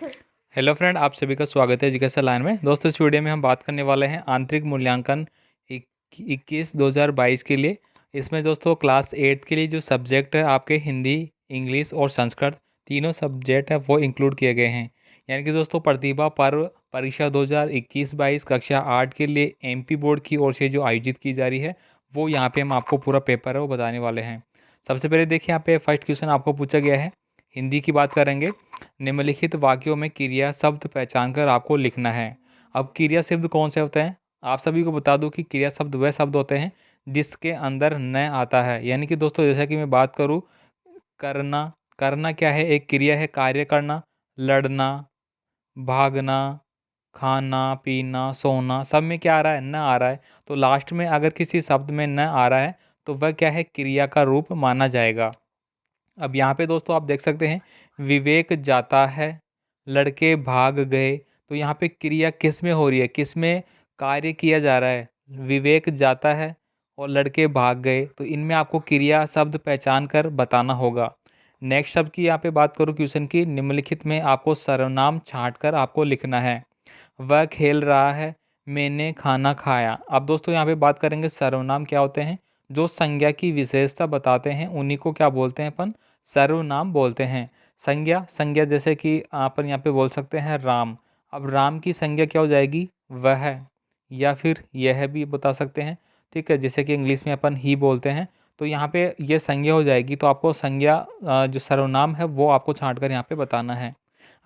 Hello friend, आप सभी का स्वागत है जिज्ञासा लाइन में। दोस्तों, इस वीडियो में हम बात करने वाले हैं आंतरिक मूल्यांकन 21-2022 के लिए। इसमें दोस्तों क्लास 8 के लिए जो सब्जेक्ट है आपके हिंदी, इंग्लिश और संस्कृत तीनों सब्जेक्ट है वो इंक्लूड किए गए हैं। यानी कि दोस्तों प्रतिभा पर्व परीक्षा 2021-22 कक्षा 8 के लिए एमपी बोर्ड की ओर से जो आयोजित की जा रही है वो यहाँ पे हम आपको पूरा पेपर है वो बताने वाले हैं। सबसे पहले देखिए, यहाँ पे फर्स्ट क्वेश्चन आपको पूछा गया है। हिंदी की बात करेंगे। निम्नलिखित वाक्यों में क्रिया शब्द पहचान कर आपको लिखना है। अब क्रिया शब्द कौन से होते हैं? आप सभी को बता दूं कि क्रिया शब्द वह शब्द होते हैं जिसके अंदर न आता है। यानी कि दोस्तों जैसा कि मैं बात करूं, करना। करना क्या है? एक क्रिया है, कार्य करना। लड़ना, भागना, खाना पीना, सोना, सब में क्या आ रहा है? न आ रहा है। तो लास्ट में अगर किसी शब्द में न आ रहा है तो वह क्या है? क्रिया का रूप माना जाएगा। अब यहाँ पे दोस्तों आप देख सकते हैं, विवेक जाता है, लड़के भाग गए। तो यहाँ पे क्रिया किस में हो रही है? किस में कार्य किया जा रहा है? विवेक जाता है और लड़के भाग गए। तो इनमें आपको क्रिया शब्द पहचान कर बताना होगा। नेक्स्ट शब्द की यहाँ पे बात करूँ क्वेश्चन की, निम्नलिखित में आपको सर्वनाम छांट कर आपको लिखना है। वह खेल रहा है, मैंने खाना खाया। अब दोस्तों यहाँ पे बात करेंगे सर्वनाम क्या होते हैं। जो संज्ञा की विशेषता बताते हैं उन्हीं को क्या बोलते हैं? अपन सर्वनाम बोलते हैं। संज्ञा संज्ञा जैसे कि अपन यहाँ पे बोल सकते हैं राम। अब राम की संज्ञा क्या हो जाएगी? वह, या फिर यह भी बता सकते हैं। ठीक है, जैसे कि इंग्लिश में अपन ही बोलते हैं। तो यहाँ पे ये संज्ञा हो जाएगी। तो आपको संज्ञा जो सर्वनाम है वो आपको छांट कर यहाँ पे बताना है।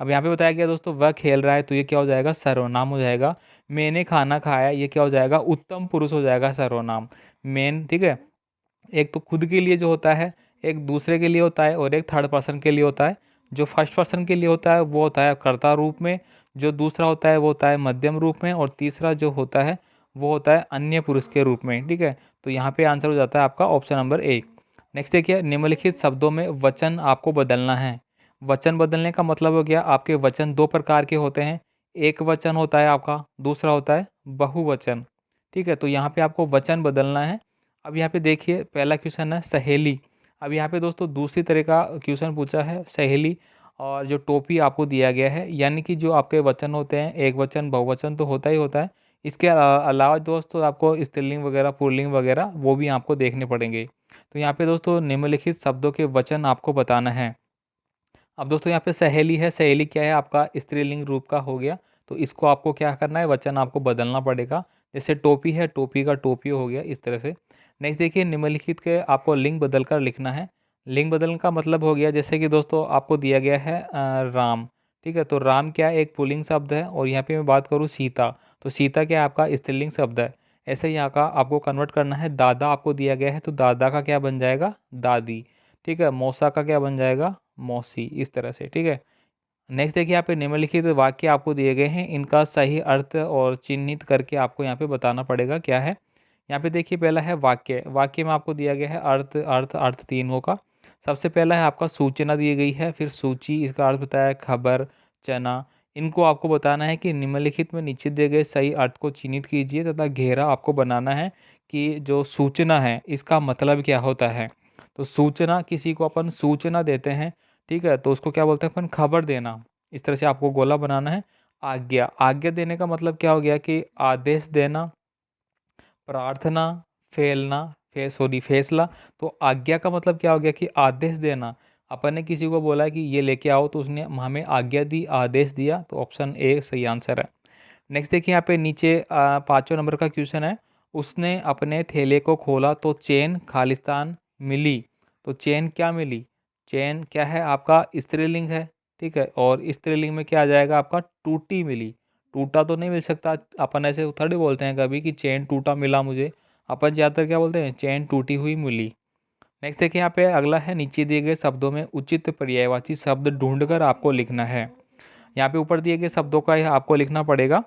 अब यहाँ पे बताया गया दोस्तों, वह खेल रहा है, तो ये क्या हो जाएगा? सर्वनाम हो जाएगा। मैंने खाना खाया, ये क्या हो जाएगा? उत्तम पुरुष हो जाएगा सर्वनाम। मेन, ठीक है। एक तो खुद के लिए जो होता है, एक दूसरे के लिए होता है और एक थर्ड पर्सन के लिए होता है। जो फर्स्ट पर्सन के लिए होता है वो होता है कर्ता रूप में, जो दूसरा होता है वो होता है मध्यम रूप में, और तीसरा जो होता है वो होता है अन्य पुरुष के रूप में। ठीक है, तो यहाँ पे आंसर हो जाता है आपका ऑप्शन नंबर ए। नेक्स्ट देखिए, निम्नलिखित शब्दों में वचन आपको बदलना है। वचन बदलने का मतलब हो गया, आपके वचन दो प्रकार के होते हैं। एक वचन होता है आपका, दूसरा होता है बहुवचन। ठीक है, तो यहाँ पे आपको वचन बदलना है। अब यहाँ पे देखिए, पहला क्वेश्चन है सहेली। अब यहाँ पे दोस्तों दूसरी तरह का क्वेश्चन पूछा है, सहेली। और जो टोपी आपको दिया गया है, यानी कि जो आपके वचन होते हैं, एक वचन बहुवचन तो होता ही होता है। इसके अलावा दोस्तों आपको स्त्रीलिंग वगैरह, पुल्लिंग वगैरह वो भी आपको देखने पड़ेंगे। तो यहाँ पे दोस्तों निम्नलिखित शब्दों के वचन आपको बताना है। अब दोस्तों यहाँ पे सहेली है, सहेली क्या है? आपका स्त्रीलिंग रूप का हो गया। तो इसको आपको क्या करना है? वचन आपको बदलना पड़ेगा। जैसे टोपी है, टोपी का टोपी हो गया, इस तरह से। नेक्स्ट देखिए, निम्नलिखित के आपको लिंग बदल कर लिखना है। लिंग बदलने का मतलब हो गया, जैसे कि दोस्तों आपको दिया गया है राम। ठीक है, तो राम क्या है? एक पुल्लिंग शब्द है। और यहाँ पे मैं बात करूँ सीता, तो सीता क्या है? आपका स्त्रीलिंग शब्द है। ऐसे ही यहाँ का आपको कन्वर्ट करना है। दादा आपको दिया गया है, तो दादा का क्या बन जाएगा? दादी। ठीक है, मौसा का क्या बन जाएगा? मौसी, इस तरह से। ठीक है, नेक्स्ट देखिए, यहाँ पे निम्नलिखित वाक्य आपको दिए गए हैं, इनका सही अर्थ और चिन्हित करके आपको यहाँ पे बताना पड़ेगा क्या है। यहाँ पे देखिए, पहला है वाक्य। वाक्य में आपको दिया गया है अर्थ, अर्थ, अर्थ तीन होगा। सबसे पहला है आपका सूचना दी गई है, फिर सूची, इसका अर्थ बताया खबर, चना। इनको आपको बताना है कि निम्नलिखित में नीचे दिए गए सही अर्थ को चिन्हित कीजिए, तथा घेरा आपको बनाना है कि जो सूचना है इसका मतलब क्या होता है। तो सूचना, किसी को अपन सूचना देते हैं, ठीक है, तो उसको क्या बोलते हैं अपन? खबर देना। इस तरह से आपको गोला बनाना है। आज्ञा, आज्ञा देने का मतलब क्या हो गया? कि आदेश देना। प्रार्थना, फैलना, फैसला। तो आज्ञा का मतलब क्या हो गया? कि आदेश देना। अपन ने किसी को बोला कि ये लेके आओ, तो उसने हमें आज्ञा दी, आदेश दिया। तो ऑप्शन ए सही आंसर है। नेक्स्ट देखिए, यहाँ पे नीचे 5वें नंबर का क्वेश्चन है। उसने अपने थैले को खोला तो चेन खालिस्तान मिली। तो चेन क्या मिली? चेन क्या है? आपका स्त्रीलिंग है। ठीक है, और स्त्रीलिंग में क्या आ जाएगा आपका? टूटी मिली। टूटा तो नहीं मिल सकता। अपन ऐसे थोड़ी बोलते हैं कभी कि चेन टूटा मिला मुझे। अपन ज़्यादातर क्या बोलते हैं? चेन टूटी हुई मिली। नेक्स्ट देखिए, यहाँ पे अगला है, नीचे दिए गए शब्दों में उचित पर्यायवाची शब्द ढूंढकर आपको लिखना है। यहाँ पे ऊपर दिए गए शब्दों का आपको लिखना पड़ेगा।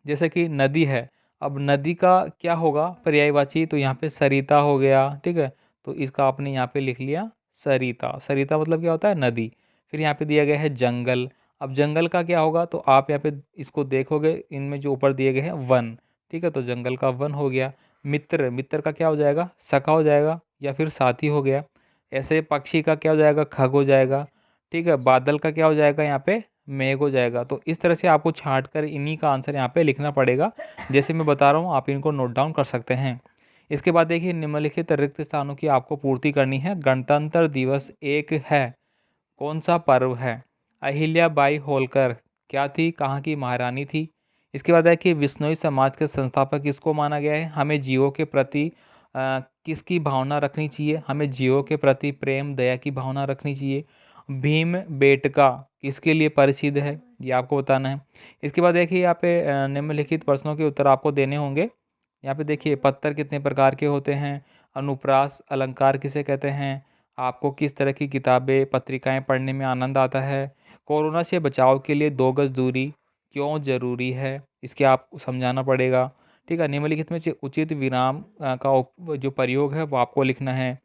जैसे कि नदी है। अब नदी का क्या होगा पर्यायवाची? तो यहाँ पे सरिता हो गया। ठीक है, तो इसका आपने यहाँ पे लिख लिया सरिता। सरिता मतलब क्या होता है? नदी। फिर यहाँ पे दिया गया है जंगल। अब जंगल का क्या होगा? तो आप यहाँ पे इसको देखोगे, इनमें जो ऊपर दिए गए हैं वन। ठीक है, तो जंगल का वन हो गया। मित्र, मित्र का क्या हो जाएगा? सखा हो जाएगा, या फिर साथी हो गया। ऐसे पक्षी का क्या हो जाएगा? खग हो जाएगा। ठीक है, बादल का क्या हो जाएगा यहाँ पे? मेघ हो जाएगा। तो इस तरह से आपको छाँट कर इन्हीं का आंसर यहाँ पे लिखना पड़ेगा। जैसे मैं बता रहा हूँ आप इनको नोट डाउन कर सकते हैं। इसके बाद देखिए निम्नलिखित रिक्त स्थानों की आपको पूर्ति करनी है। गणतंत्र दिवस एक है, कौन सा पर्व है? अहिल्या बाई होलकर क्या थी, कहाँ की महारानी थी? इसके बाद है कि विश्नोई समाज के संस्थापक किसको माना गया है? हमें जीवों के प्रति किसकी भावना रखनी चाहिए? हमें जीवों के प्रति प्रेम दया की भावना रखनी चाहिए। भीम बेटका किसके लिए प्रसिद्ध है? ये आपको बताना है। इसके बाद देखिए यहाँ पे निम्नलिखित प्रश्नों के उत्तर आपको देने होंगे। यहाँ पे देखिए पत्थर कितने प्रकार के होते हैं? अनुप्रास अलंकार किसे कहते हैं? आपको किस तरह की किताबें पत्रिकाएं पढ़ने में आनंद आता है? कोरोना से बचाव के लिए 2 गज दूरी क्यों जरूरी है? इसके आपको समझाना पड़ेगा। ठीक है, निम्नलिखित में से उचित विराम का जो प्रयोग है वो आपको लिखना है।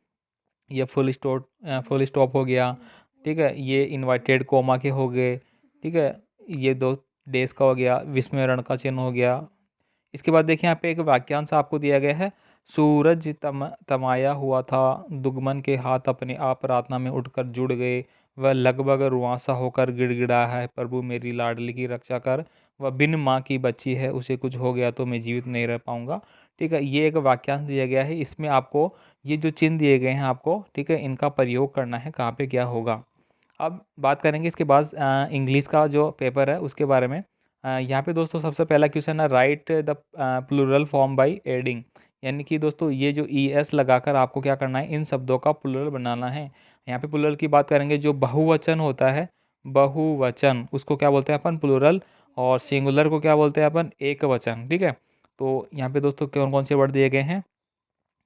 ये फुल स्टॉप हो गया। ठीक है, ये इन्वर्टेड कोमा के हो गए। ठीक है, ये 2 डेज का हो गया, विस्मरण का चिन्ह हो गया। इसके बाद देखिए यहाँ पे एक वाक्यांश आपको दिया गया है। सूरज तमाया हुआ था, दुगमन के हाथ अपने आप प्रार्थना में उठकर जुड़ गए। वह लगभग रुआंसा होकर गिड़गिड़ा है, प्रभु मेरी लाडली की रक्षा कर। वह बिन माँ की बच्ची है, उसे कुछ हो गया तो मैं जीवित नहीं रह पाऊंगा। ठीक है, ये एक वाक्यांश दिया गया है। इसमें आपको ये जो चिन्ह दिए गए हैं आपको, ठीक है, इनका प्रयोग करना है कहाँ पे क्या होगा। अब बात करेंगे इसके बाद इंग्लिश का जो पेपर है उसके बारे में। यहाँ पे दोस्तों सबसे पहला क्वेश्चन है, write the plural form by adding. यानी कि दोस्तों ये जो ई एस लगाकर आपको क्या करना है, इन शब्दों का प्लूरल बनाना है। यहाँ पे प्लूरल की बात करेंगे, जो बहुवचन होता है, बहुवचन उसको क्या बोलते हैं अपन, प्लूरल। और सिंगुलर को क्या बोलते हैं अपन, एक वचन। ठीक है, तो यहाँ पे दोस्तों कौन कौन से वर्ड दिए गए हैं।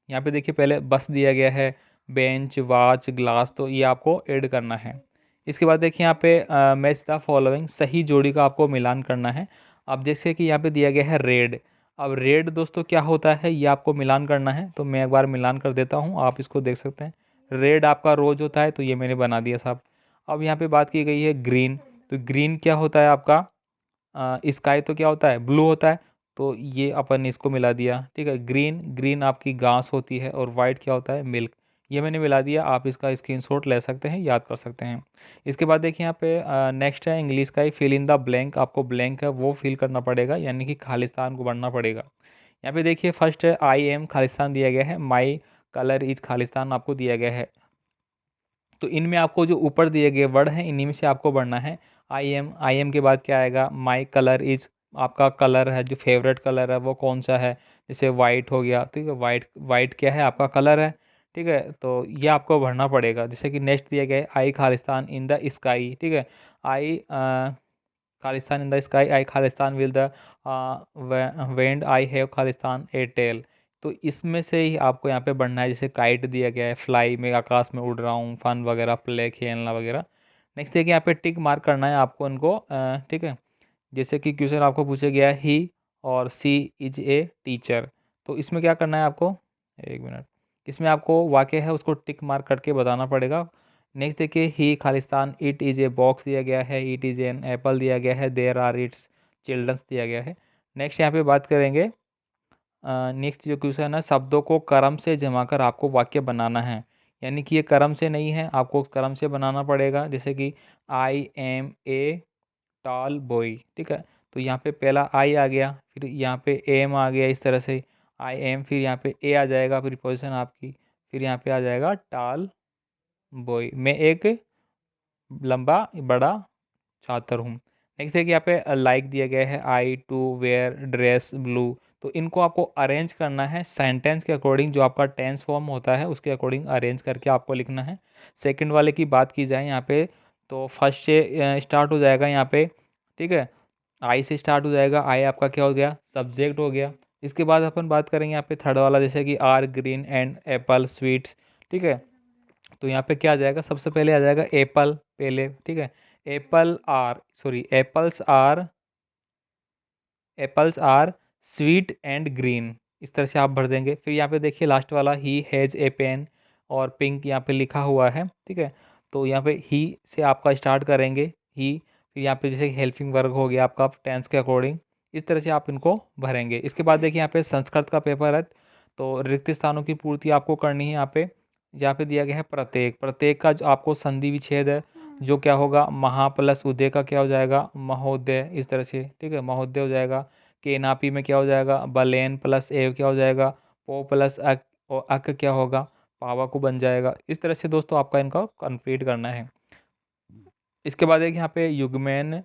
यहाँ पे देखिए पहले बस दिया गया है, बेंच, वाच, ग्लास, तो ये आपको ऐड करना है। इसके बाद देखिए यहाँ पे मैच द फॉलोइंग, सही जोड़ी का आपको मिलान करना है। अब जैसे कि यहाँ पे दिया गया है रेड। अब रेड दोस्तों क्या होता है, ये आपको मिलान करना है। तो मैं एक बार मिलान कर देता हूँ, आप इसको देख सकते हैं। रेड आपका रोज होता है, तो ये मैंने बना दिया साहब। अब यहाँ पे बात की गई है ग्रीन। तो ग्रीन क्या होता है आपका, स्काई तो क्या होता है, ब्लू होता है। तो ये अपन ने इसको मिला दिया। ठीक है, ग्रीन, ग्रीन आपकी घास होती है। और वाइट क्या होता है, मिल्क। ये मैंने मिला दिया, आप इसका स्क्रीनशॉट ले सकते हैं, याद कर सकते हैं। इसके बाद देखिए यहाँ पे नेक्स्ट है इंग्लिश का ही, फिल इन द ब्लैंक। आपको ब्लैंक है वो फिल करना पड़ेगा, यानी कि खालिस्तान को भरना पड़ेगा। यहाँ पे देखिए फर्स्ट है आई एम, खालिस्तान दिया गया है। माई कलर इज, खालिस्तान आपको दिया गया है। तो इनमें आपको जो ऊपर दिए गए वर्ड हैं इन्हीं में से आपको बढ़ना है। आई एम के बाद क्या आएगा, माई कलर इज, आपका कलर है जो फेवरेट कलर है वो कौन सा है। जैसे वाइट हो गया, ठीक है, वाइट, वाइट क्या है आपका कलर है। ठीक है, तो ये आपको भरना पड़ेगा। जैसे कि नेक्स्ट दिया गया है, I Khalistan in the sky. ठीक है, I Khalistan in the sky, I Khalistan will the wind, I have Khalistan a tail. तो इसमें से ही आपको यहाँ पे बढ़ना है। जैसे काइट दिया गया है, फ्लाई में आकाश में उड़ रहा हूँ, फन वगैरह, प्ले खेलना वगैरह। नेक्स्ट देखिए यहाँ पे टिक मार्क करना है आपको इनको। ठीक है, जैसे कि क्वेश्चन आपको पूछा गया है, ही और सी इज ए टीचर। तो इसमें क्या करना है आपको, एक मिनट, इसमें आपको वाक्य है उसको टिक मार्क करके बताना पड़ेगा। नेक्स्ट देखिए, he Khalistan, it is a box दिया गया है, इट इज़ एन एप्पल दिया गया है, देयर आर इट्स चिल्ड्रंस दिया गया है। नेक्स्ट यहाँ पे बात करेंगे, नेक्स्ट जो क्वेश्चन है, शब्दों को क्रम से जमा कर आपको वाक्य बनाना है। यानी कि ये क्रम से नहीं है, आपको क्रम से बनाना पड़ेगा। जैसे कि I am a tall boy. ठीक है, तो यहाँ पे पहला आई आ गया, फिर यहाँ पे एम आ गया, इस तरह से आई एम, फिर यहाँ पे ए आ जाएगा प्रीपोजिशन आपकी, फिर यहाँ पे आ जाएगा टॉल बॉय। मैं एक लंबा बड़ा छात्र हूँ। नेक्स्ट देखिए यहाँ पे लाइक दिया गया है, आई टू वेयर ड्रेस ब्लू। तो इनको आपको अरेंज करना है सेंटेंस के अकॉर्डिंग, जो आपका टेंस फॉर्म होता है उसके अकॉर्डिंग अरेंज करके आपको लिखना है। सेकंड वाले की बात की जाए यहाँ पे, तो फर्स्ट से स्टार्ट हो जाएगा यहाँ पे। ठीक है, आई से स्टार्ट हो जाएगा, आई आपका क्या हो गया, सब्जेक्ट हो गया। इसके बाद अपन बात करेंगे यहाँ पे थर्ड वाला, जैसे कि are green and apple sweets. ठीक है, तो यहाँ पे क्या आ जाएगा, सबसे पहले आ जाएगा एप्पल पहले। ठीक है, apples are sweet and green, इस तरह से आप भर देंगे। फिर यहाँ पे देखिए लास्ट वाला, ही हैज़ ए पेन, और पिंक यहाँ पे लिखा हुआ है। ठीक है, तो यहाँ पे ही से आपका स्टार्ट करेंगे, ही। फिर यहाँ पे जैसे हेल्पिंग वर्ग हो गया आपका टेंस के अकॉर्डिंग, इस तरह से आप इनको भरेंगे। इसके बाद देखिए यहाँ पे संस्कृत का पेपर है, तो रिक्त स्थानों की पूर्ति आपको करनी है। यहाँ पे दिया गया है प्रत्येक, प्रत्येक का जो आपको संधि विच्छेद है जो क्या होगा महा प्लस उदय का क्या हो जाएगा महोदय, इस तरह से, ठीक है, महोदय हो जाएगा। केनापी में क्या हो जाएगा बलेन प्लस एव क्या हो जाएगा पो प्लस अक, और अक क्या होगा पावा को बन जाएगा। इस तरह से दोस्तों आपका इनका कंप्लीट करना है। इसके बाद एक यहाँ पे युग्मैन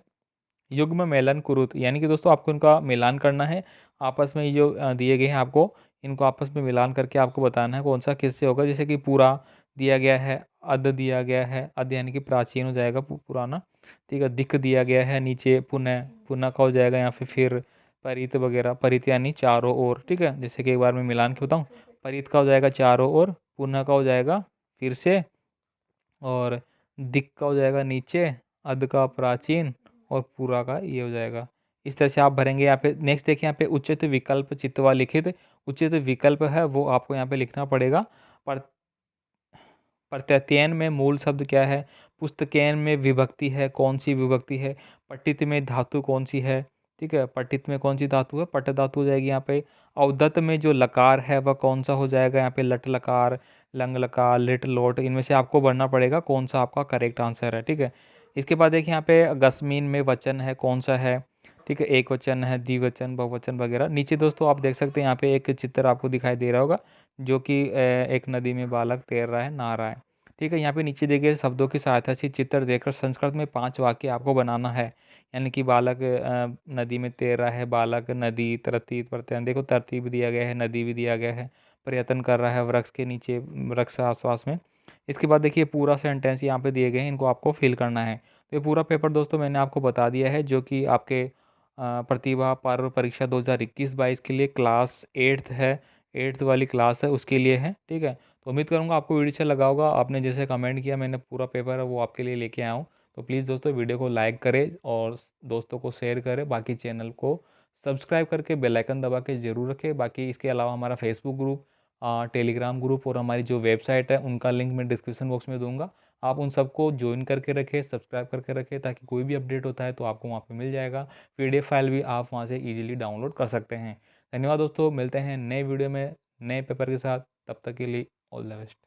युग्म मेलन कुरुत, यानी कि दोस्तों आपको इनका मिलान करना है आपस में। ये जो दिए गए हैं आपको, इनको आपस में मिलान करके आपको बताना है कौन सा किससे होगा। जैसे कि पूरा दिया गया है, अद दिया गया है, अद यानी कि प्राचीन हो जाएगा पुराना, ठीक है। दिक दिया गया है नीचे, पुनः पुनः का हो जाएगा यहाँ पे फिर परित वगैरह, परित यानी चारों ओर, ठीक है। जैसे कि एक बार मैं मिलान के बताऊँ, परित का हो जाएगा चारों ओर, पुनः का हो जाएगा फिर से, और दिक का हो जाएगा नीचे, अध का प्राचीन, और पूरा का ये हो जाएगा। इस तरह से आप भरेंगे। यहाँ पे नेक्स्ट देखिए, यहाँ पे उचित विकल्प चित्वा लिखित, उचित विकल्प है वो आपको यहाँ पे लिखना पड़ेगा। पर प्रत्ययन में मूल शब्द क्या है, पुस्तकैन में विभक्ति है, कौन सी विभक्ति है, पठित में धातु कौन सी है, ठीक है, पठित में कौन सी धातु है, पट धातु हो जाएगी यहाँ पे। अवदत्त में जो लकार है वह कौन सा हो जाएगा, यहाँ पे लट लकार, लंग लकार, लिट लोट, इनमें से आपको भरना पड़ेगा कौन सा आपका करेक्ट आंसर है, ठीक है। इसके बाद देखिए यहाँ पे गस्मीन में वचन है कौन सा है, ठीक है, एक वचन है, द्विवचन, बहुवचन वगैरह। नीचे दोस्तों आप देख सकते हैं यहाँ पे एक चित्र आपको दिखाई दे रहा होगा, जो कि एक नदी में बालक तैर रहा है, नहा रहा है, ठीक है। यहाँ पे नीचे देखिए शब्दों की सहायता से चित्र देखकर संस्कृत में 5 वाक्य आपको बनाना है। यानी कि बालक नदी में तैर रहा है, बालक नदी तरतीब प्रत्ययन, देखो तरतीब दिया गया है, नदी भी दिया गया है, प्रयत्न कर रहा है वृक्ष के नीचे, वृक्ष आसपास में। इसके बाद देखिए पूरा सेंटेंस यहाँ पे दिए गए हैं, इनको आपको फिल करना है। तो ये पूरा पेपर दोस्तों मैंने आपको बता दिया है, जो कि आपके प्रतिभा पर्व परीक्षा 2021-22 के लिए क्लास 8th है, 8th वाली क्लास है उसके लिए है, ठीक है। तो उम्मीद करूँगा आपको वीडियो अच्छा लगा होगा। आपने जैसे कमेंट किया, मैंने पूरा पेपर है वो आपके लिए लेके आया हूँ। तो प्लीज़ दोस्तों वीडियो को लाइक करें और दोस्तों को शेयर करें, बाकी चैनल को सब्सक्राइब करके बेल आइकन दबा के ज़रूर रखें। बाकी इसके अलावा हमारा फेसबुक ग्रुप, टेलीग्राम ग्रुप और हमारी जो वेबसाइट है उनका लिंक मैं डिस्क्रिप्शन बॉक्स में दूंगा। आप उन सबको ज्वाइन करके रखें, सब्सक्राइब करके रखें, ताकि कोई भी अपडेट होता है तो आपको वहाँ पे मिल जाएगा। पीडीएफ फाइल भी आप वहाँ से ईजिली डाउनलोड कर सकते हैं। धन्यवाद दोस्तों, मिलते हैं नए वीडियो में नए पेपर के साथ, तब तक के लिए ऑल द बेस्ट।